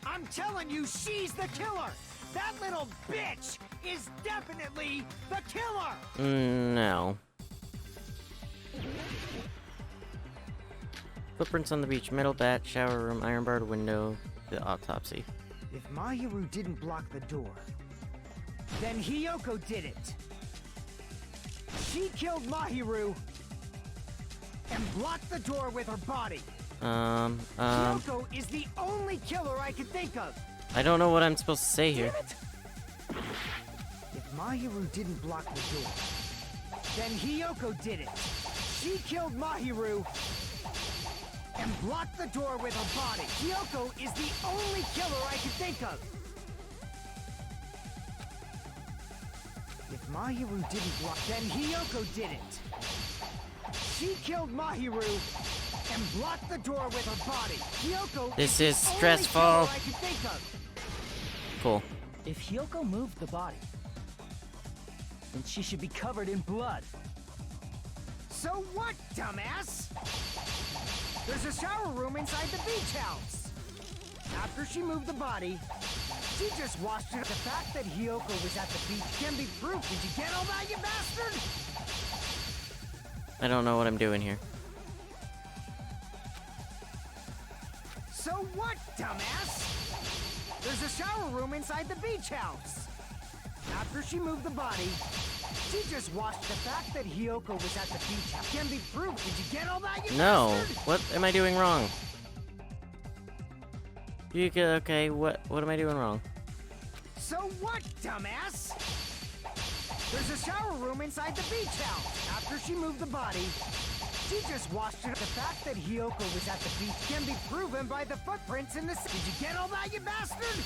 E: I'm telling you, she's the killer! That little bitch is definitely the killer!
A: No. Footprints on the beach, metal bat, shower room, iron barred window, the autopsy.
E: If Mahiru didn't block the door, then Hyoko did it. She killed Mahiru and blocked the door with her body. Hyoko is the only killer I can think of.
A: I don't know what I'm supposed to say here.
E: If Mahiru didn't block the door, then Hyoko did it. She killed Mahiru and blocked the door with her body. Hyoko is the only killer I can think of. If Mahiru didn't block, then Hyoko did it. She killed Mahiru and blocked the door with her body. Hyoko
A: This
E: is
A: is
E: the only
A: stressful.
E: killer I can think of.
A: Cool.
F: If Hyoko moved the body, then she should be covered in blood.
E: So what, dumbass? There's a shower room inside the beach house. After she moved the body, she just washed it. The fact that Hyoko was at the beach can be proof. Did you get all that, you bastard?
A: I don't know what I'm doing here.
E: So what, dumbass? There's a shower room inside the beach house. After she moved the body, she just washed. The fact that Hyoko was at the beach house can be proof. Did you get all that, you
A: No.
E: bastard?
A: What am I doing wrong? You get okay? What am I doing wrong?
E: So what, dumbass? There's a shower room inside the beach house. After she moved the body, she just washed it. The fact that Hyoko was at the beach can be proven by the footprints in the sea. Did you get all that, you bastard?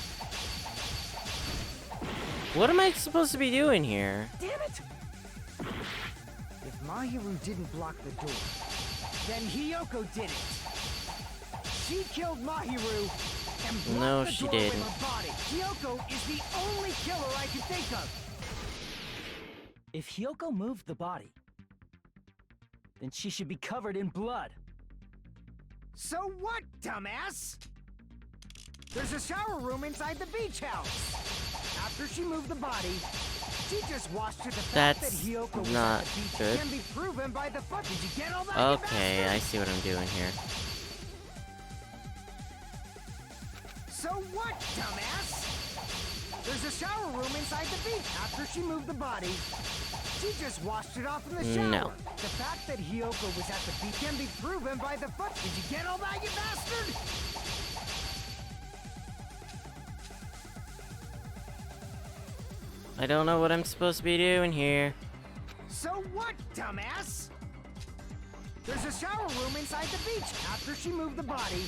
A: What am I supposed to be doing here?
E: Damn it! If Mahiru didn't block the door, then Hyoko did it. She killed Mahiru and blocked
A: No,
E: the
A: she
E: door
A: didn't.
E: with her body. Hyoko is the only killer I can think of.
F: If Hyoko moved the body, then she should be covered in blood.
E: So what, dumbass? There's a shower room inside the beach house. After she moved the body, she just washed it. The fact that
A: That's
E: Hyoko was
A: not
E: at the beach
A: good.
E: can be proven by the foot. Did you get all that, you
A: Okay,
E: bastard?
A: I see what I'm doing here.
E: So what, dumbass? There's a shower room inside the beach. After she moved the body, she just washed it off in the shower.
A: No.
E: The fact that Hyoko was at the beach can be proven by the foot. Did you get all that, you bastard?
A: I don't know what I'm supposed to be doing here.
E: So what, dumbass? There's a shower room inside the beach. After she moved the body,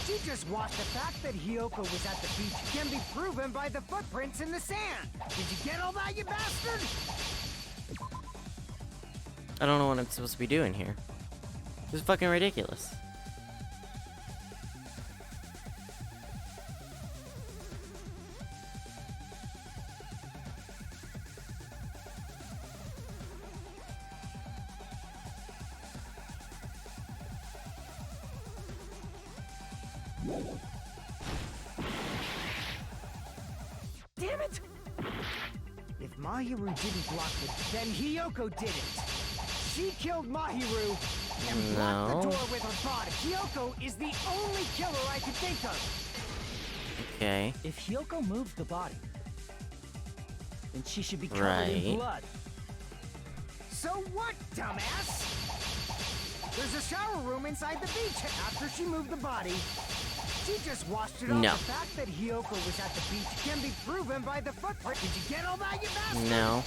E: she just washed. The fact that Hyoko was at the beach can be proven by the footprints in the sand. Did you get all that, you bastard?
A: I don't know what I'm supposed to be doing here. This is fucking ridiculous.
E: Damn it! If Mahiru didn't block it, then Hyoko did it. She killed Mahiru and blocked the
A: No.
E: door with her body. Hyoko is the only killer I can think of.
A: Okay.
F: If Hyoko moved the body, then she should be covered in
A: Right.
F: blood.
E: So what, dumbass? There's a shower room inside the beach. After she moved the body, She just washed it off.
A: No.
E: The fact that Hiyoko was at the beach can be proven by the footprint. Did you get all that, you bastard?
A: No.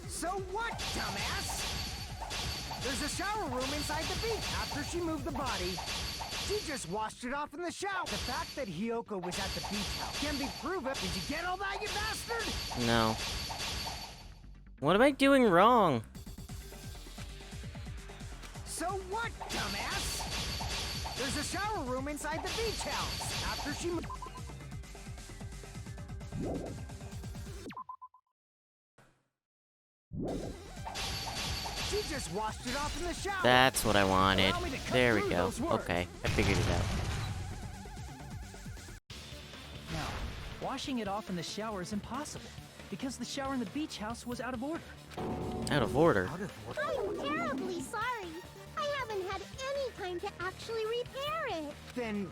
E: So what, dumbass? There's a shower room inside the beach. After she moved the body, she just washed it off in the shower. The fact that Hiyoko was at the beach house can be proven. Did you get all that, you bastard?
A: No. What am I doing wrong?
E: So what, dumbass? There's a shower room inside the beach house. After she moved... She just washed it off in the shower.
A: That's what I wanted.
E: Allow me to cut
A: There we
E: through
A: go.
E: those words.
A: Okay, I figured it out.
F: Now, washing it off in the shower is impossible, because the shower in the beach house was out of order.
A: Out of order.
E: Out of order?
B: I'm terribly sorry. I haven't had any time to actually repair it.
E: Then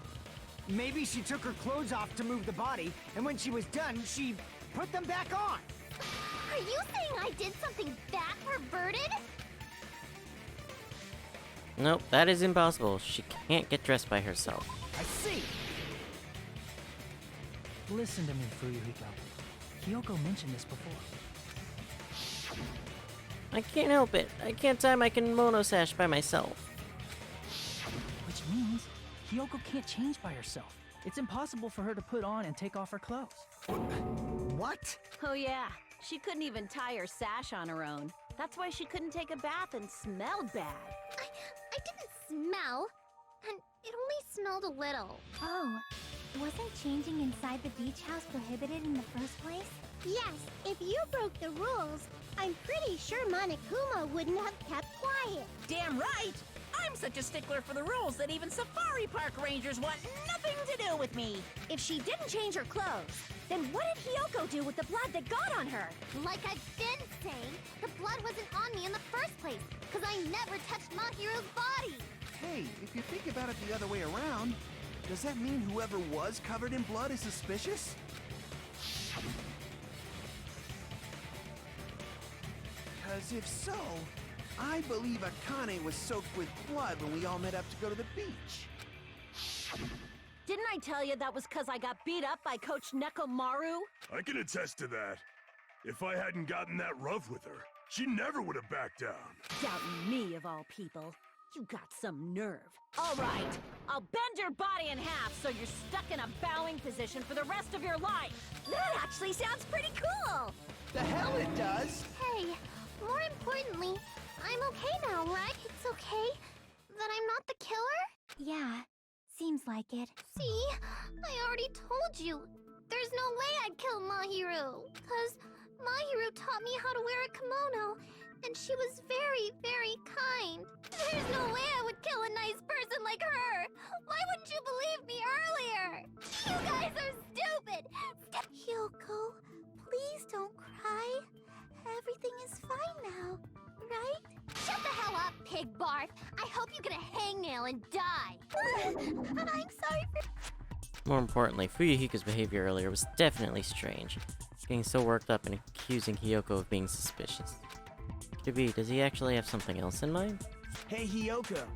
E: maybe she took her clothes off to move the body, and when she was done, she put them back on.
B: Are you saying I did something that perverted?
A: Nope, that is impossible. She can't get dressed by herself.
E: I see.
F: Listen to me, Fuyuhiko. Kyoko mentioned this before.
A: I can't help it. I can't tie my kimono sash by myself.
F: Which means Kyoko can't change by herself. It's impossible for her to put on and take off her clothes.
E: What?
K: Oh yeah, she couldn't even tie her sash on her own. That's why she couldn't take a bath and smelled bad.
B: I didn't smell, and it only smelled a little. Oh, wasn't changing inside the beach house prohibited in the first place? Yes, if you broke the rules, I'm pretty sure Monokuma wouldn't have kept quiet.
D: Damn right! I'm such a stickler for the rules that even safari park rangers want nothing to do with me.
I: If she didn't change her clothes, then what did Hiyoko do with the blood that got on her?
B: Like I've been saying, the blood wasn't on me in the first place, because I never touched Mahiru's body.
H: Hey, if you think about it the other way around, does that mean whoever was covered in blood is suspicious? Because if so, I believe Akane was soaked with blood when we all met up to go to the beach.
K: Didn't I tell you that was because I got beat up by Coach Nekomaru?
G: I can attest to that. If I hadn't gotten that rough with her, she never would have backed down.
K: Doubting me, of all people. You got some nerve. All right, I'll bend your body in half so you're stuck in a bowing position for the rest of your life.
I: That actually sounds pretty cool!
H: The hell it does!
B: Hey, more importantly, I'm okay now, right? It's okay that I'm not the killer? Yeah, seems like it. See, I already told you. There's no way I'd kill Mahiru, because Mahiru taught me how to wear a kimono, and she was very, very kind. There's no way I would kill a nice person like her. Why wouldn't you believe me earlier? You guys are stupid. Hyoko, please don't cry. Everything is fine now, right? Shut the hell up, pig barf. I hope you get a hangnail and die. I'm sorry for...
A: More importantly, Fuyuhiko's behavior earlier was definitely strange. Getting so worked up and accusing Hiyoko of being suspicious. Could it be, does he actually have something else in mind?
E: Hey, Hiyoko.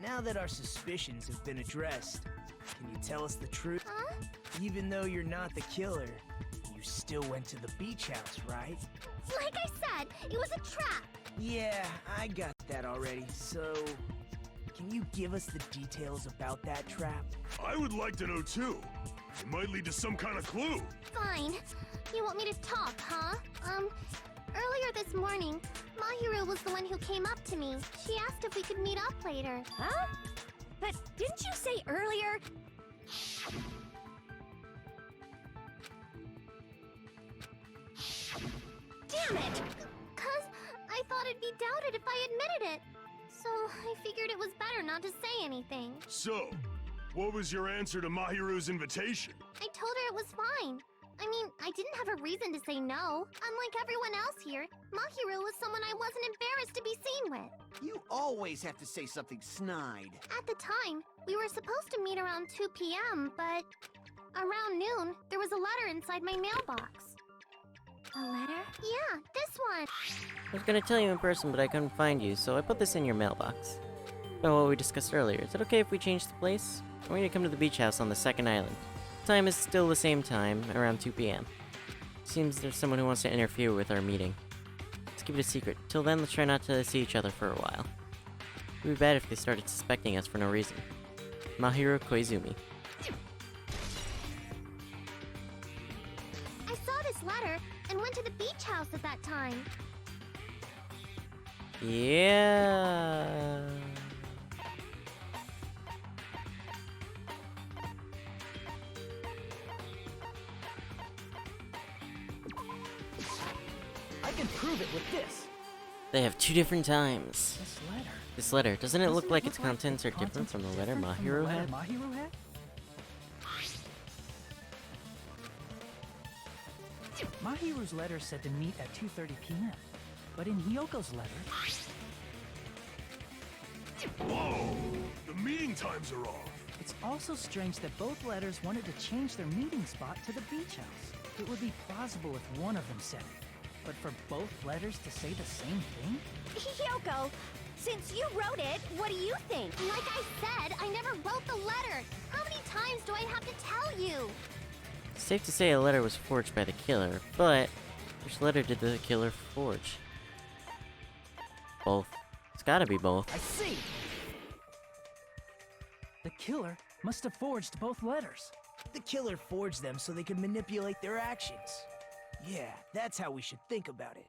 E: Now that our suspicions have been addressed, can you tell us the truth?
B: Huh?
E: Even though you're not the killer, you still went to the beach house, right?
B: Like I said, it was a trap.
E: Yeah, I got that already. So, can you give us the details about that trap?
G: I would like to know too. It might lead to some kind of clue.
B: Fine. You want me to talk, huh? Earlier this morning, Mahiru was the one who came up to me. She asked if we could meet up later.
I: Huh? But didn't you say earlier...
B: Damn it! 'Cause I thought it'd be doubted if I admitted it. So I figured it was better not to say anything.
G: So, what was your answer to Mahiru's invitation?
B: I told her it was fine. I mean, I didn't have a reason to say no. Unlike everyone else here, Mahiru was someone I wasn't embarrassed to be seen with.
H: You always have to say something snide.
B: At the time, we were supposed to meet around 2 p.m., but around noon, there was a letter inside my mailbox. A letter? Yeah, this one.
A: I was gonna tell you in person, but I couldn't find you, so I put this in your mailbox. About what we discussed earlier. Is it okay if we change the place? I want you to come to the beach house on the second island. Time is still the same time, around 2 p.m. Seems there's someone who wants to interfere with our meeting. Let's keep it a secret. Till then, let's try not to see each other for a while. It would be bad if they started suspecting us for no reason. Mahiro Koizumi.
B: I saw this letter and went to the beach house at that time.
A: Yeah.
F: I can prove it with this.
A: They have 2 different times.
F: This letter.
A: This letter, doesn't it look
F: Doesn't
A: like
F: it
A: its
F: look like
A: contents are different from the letter Mahiro had?
F: Mahiro had? Mahiru's letter said to meet at 2:30 p.m. But in Hyoko's letter,
G: Whoa! The meeting times are off.
F: it's also strange that both letters wanted to change their meeting spot to the beach house. It would be plausible if one of them said it. But for both letters to say the same thing?
I: Hyoko, since you wrote it, what do you think?
B: Like I said, I never wrote the letter. How many times do I have to tell you?
A: It's safe to say a letter was forged by the killer, but which letter did the killer forge? Both. It's gotta be both.
F: I see! The killer must have forged both letters.
E: The killer forged them so they could manipulate their actions. Yeah, that's how we should think about it.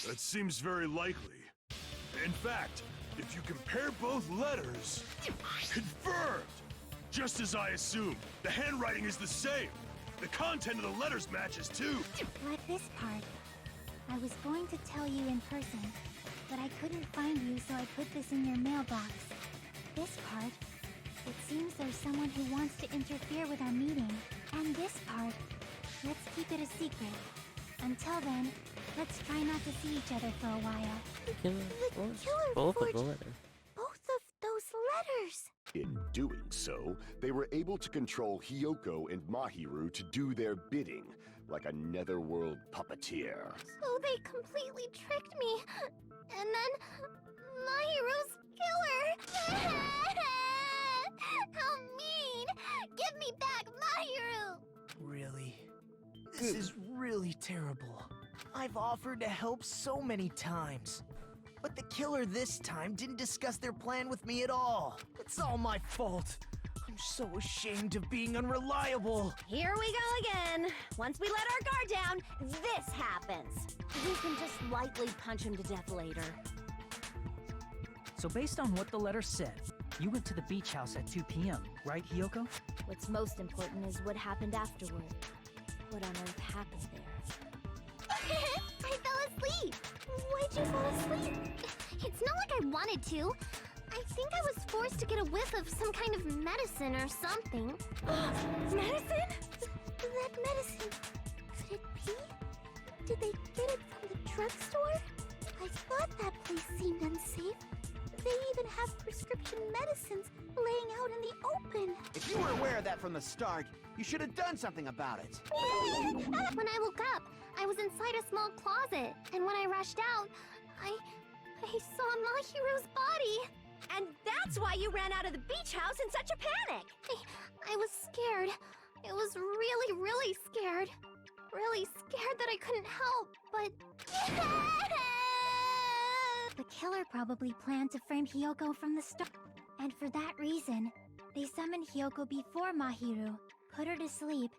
G: That seems very likely. In fact, if you compare both letters... Confirmed! Just as I assumed, the handwriting is the same. The content of the letters matches too.
B: Like this part. I was going to tell you in person, but I couldn't find you, so I put this in your mailbox. This part. It seems there's someone who wants to interfere with our meeting. And this part. Let's keep it a secret. Until then, let's try not to see each other for a while.
A: The killer forged both of the letters.
B: Both of those letters!
C: In doing so, they were able to control Hiyoko and Mahiru to do their bidding, like a netherworld puppeteer.
B: So they completely tricked me. And then... Mahiru's killer! How mean! Give me back Mahiru!
E: Really? This is really terrible. I've offered to help so many times. But the killer this time didn't discuss their plan with me at all. It's all my fault. I'm so ashamed of being unreliable.
I: Here we go again. Once we let our guard down, this happens. We can just lightly punch him to death later.
F: So based on what the letter said, you went to the beach house at 2 p.m., right, Hiyoko?
I: What's most important is what happened afterward. What on earth happened there?
B: I fell asleep. Why'd you fall asleep? It's not like I wanted to. I think I was forced to get a whiff of some kind of medicine or something.
I: Medicine?
B: That medicine. Could it be? Did they get it from the drugstore? I thought that place seemed unsafe. They even have prescription medicines laying out in the open.
H: If you were aware of that from the start, you should have done something about it.
B: When I woke up, I was inside a small closet, and when I rushed out, I saw Mahiru's body.
I: And that's why you ran out of the beach house in such a panic!
B: I was scared. It was really, really scared. Really scared that I couldn't help, but... The killer probably planned to frame Hiyoko from the start. And for that reason, they summoned Hiyoko before Mahiru, put her to sleep,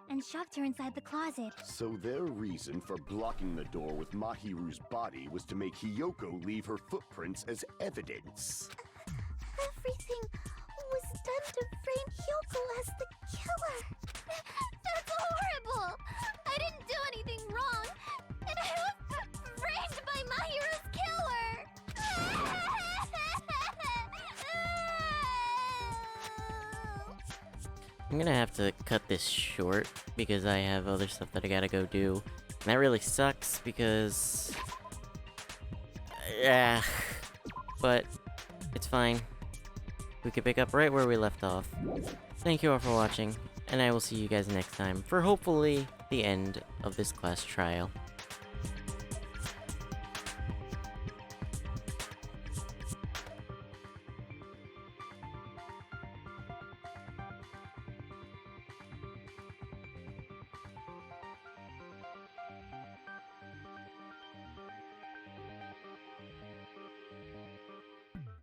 B: and shoved her inside the closet.
C: So their reason for blocking the door with Mahiru's body was to make Hiyoko leave her footprints as evidence.
B: Everything was done to frame Hiyoko as the killer. That's horrible! I didn't do anything wrong, and I was framed by Mahiru's killer!
A: I'm gonna have to cut this short because I have other stuff that I gotta go do. And that really sucks because... Yeah. But it's fine. We can pick up right where we left off. Thank you all for watching, and I will see you guys next time for hopefully the end of this class trial.